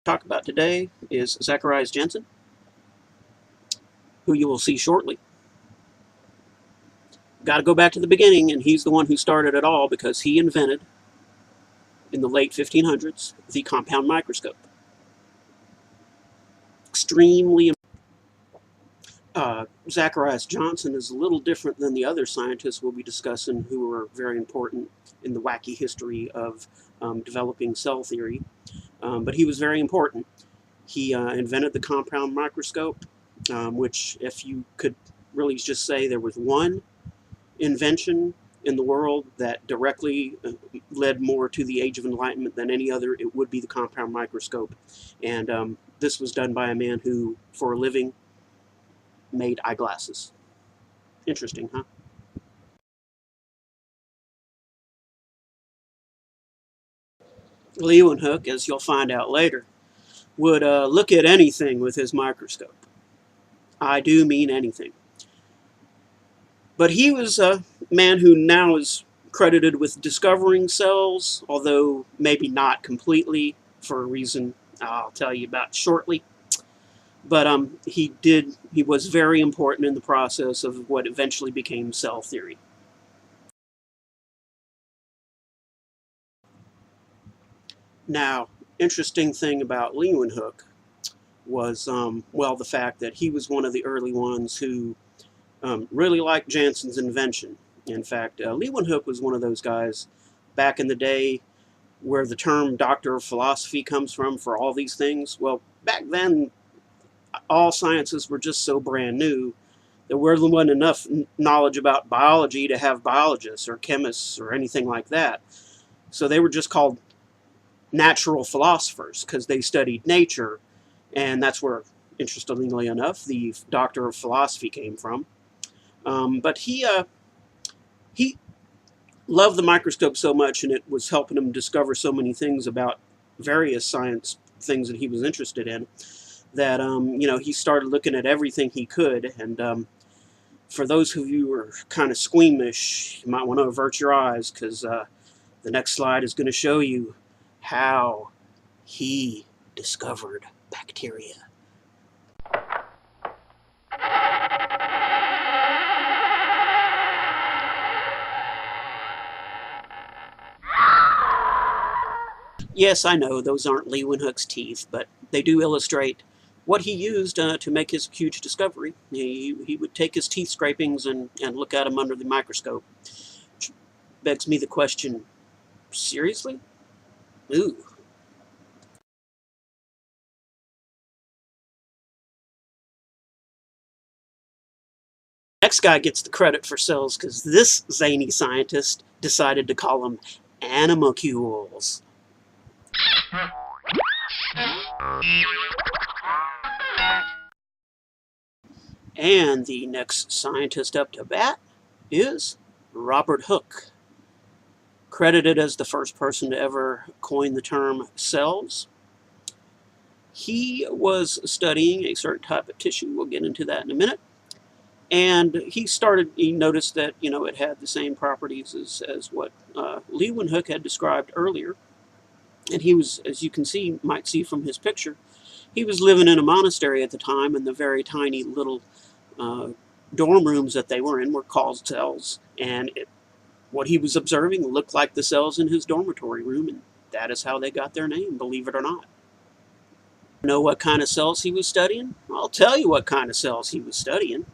talk about today is Zacharias Janssen, who you will see shortly. Got to go back to the beginning, and he's the one who started it all because he invented, in the late 1500s, the compound microscope. Extremely Zacharias Janssen is a little different than the other scientists we'll be discussing who are very important in the wacky history of developing cell theory. But he was very important. He invented the compound microscope, which, if you could really just say there was one invention in the world that directly led more to the Age of Enlightenment than any other, it would be the compound microscope. And this was done by a man who, for a living, made eyeglasses. Interesting, huh? Leeuwenhoek, as you'll find out later, would look at anything with his microscope. I do mean anything. But he was a man who now is credited with discovering cells, although maybe not completely, for a reason I'll tell you about shortly. But he was very important in the process of what eventually became cell theory. Now, interesting thing about Leeuwenhoek was, well, the fact that he was one of the early ones who really liked Janssen's invention. In fact, Leeuwenhoek was one of those guys back in the day where the term Doctor of Philosophy comes from for all these things. Well, back then, all sciences were just so brand new. There wasn't enough knowledge about biology to have biologists or chemists or anything like that. So they were just called natural philosophers because they studied nature, and that's where, interestingly enough, the Doctor of Philosophy came from. But he loved the microscope so much, and it was helping him discover so many things about various science things that he was interested in, that he started looking at everything he could. And for those of you who are kind of squeamish, you might want to avert your eyes, because the next slide is going to show you how he discovered bacteria. Yes, I know those aren't Leeuwenhoek's teeth, but they do illustrate what he used to make his huge discovery. He would take his teeth scrapings and look at them under the microscope. Which begs me the question, seriously? Ooh. Next guy gets the credit for cells because this zany scientist decided to call them animalcules. And the next scientist up to bat is Robert Hooke, credited as the first person to ever coin the term cells. He was studying a certain type of tissue. We'll get into that in a minute. And he noticed that, it had the same properties as what Leeuwenhoek had described earlier. And he was, as you might see from his picture, he was living in a monastery at the time, and the very tiny little dorm rooms that they were in were called cells. And what he was observing looked like the cells in his dormitory room, and that is how they got their name, believe it or not. Know what kind of cells he was studying? I'll tell you what kind of cells he was studying.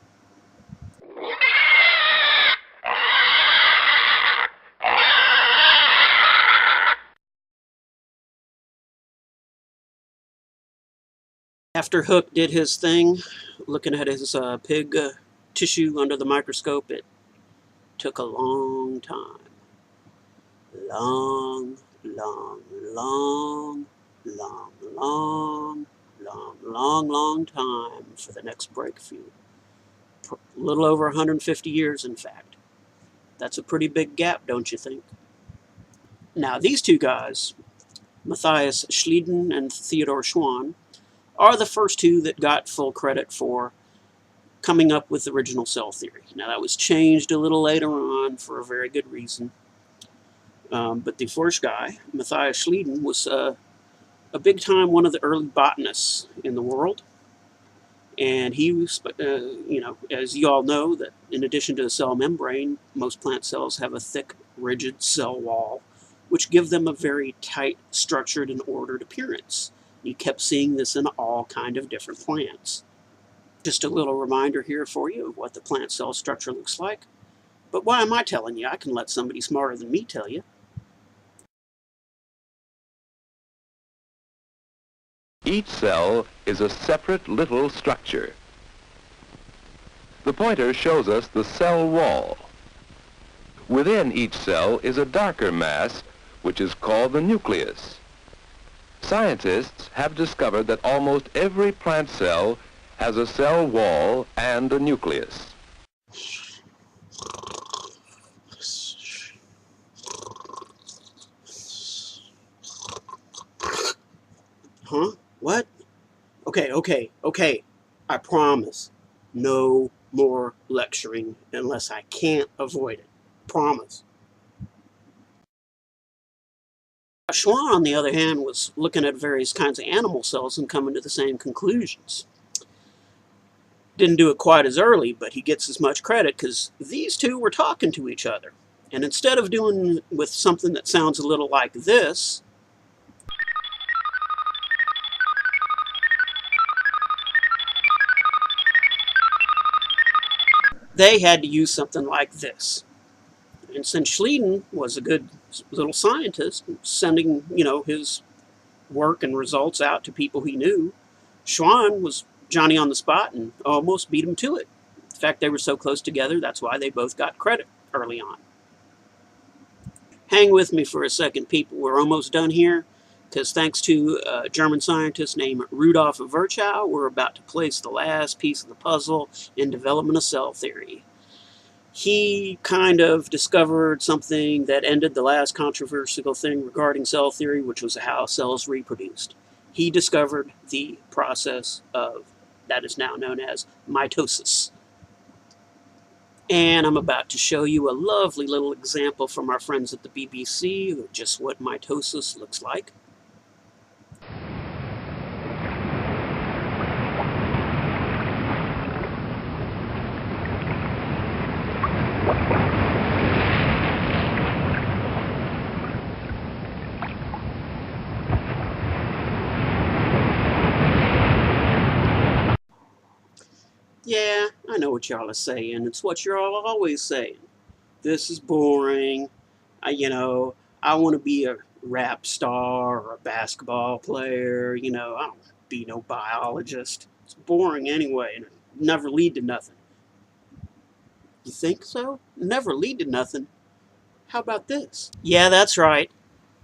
After Hooke did his thing, looking at his pig tissue under the microscope, it took a long time. Long time for the next breakthrough. A little over 150 years, in fact. That's a pretty big gap, don't you think? Now, these two guys, Matthias Schleiden and Theodor Schwann, are the first two that got full credit for coming up with original cell theory. Now, that was changed a little later on for a very good reason. But the first guy, Matthias Schleiden, was a big time one of the early botanists in the world. And he was, as you all know, that in addition to the cell membrane, most plant cells have a thick, rigid cell wall, which give them a very tight, structured, and ordered appearance. You kept seeing this in all kind of different plants. Just a little reminder here for you of what the plant cell structure looks like. But why am I telling you? I can let somebody smarter than me tell you. Each cell is a separate little structure. The pointer shows us the cell wall. Within each cell is a darker mass, which is called the nucleus. Scientists have discovered that almost every plant cell has a cell wall and a nucleus. Huh? What? Okay. I promise. No more lecturing unless I can't avoid it. Promise. Schwann, on the other hand, was looking at various kinds of animal cells and coming to the same conclusions. Didn't do it quite as early, but he gets as much credit because these two were talking to each other. And instead of doing with something that sounds a little like this, they had to use something like this. And since Schleiden was a good little scientist, sending, his work and results out to people he knew, Schwann was Johnny on the spot and almost beat him to it. In fact, they were so close together, that's why they both got credit early on. Hang with me for a second, people. We're almost done here, because thanks to a German scientist named Rudolf Virchow, we're about to place the last piece of the puzzle in development of cell theory. He kind of discovered something that ended the last controversial thing regarding cell theory, which was how cells reproduced. He discovered the process that is now known as mitosis. And I'm about to show you a lovely little example from our friends at the BBC of just what mitosis looks like. Yeah, I know what y'all are saying. It's what you're all always saying. This is boring. I want to be a rap star or a basketball player. I don't be no biologist. It's boring anyway, and it never lead to nothing. You think so? Never lead to nothing. How about this? Yeah, that's right.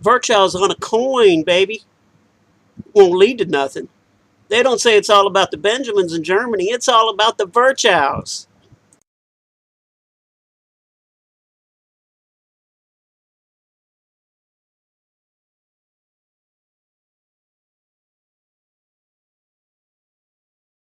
Virchow's on a coin, baby. Won't lead to nothing. They don't say it's all about the Benjamins in Germany. It's all about the Virchows.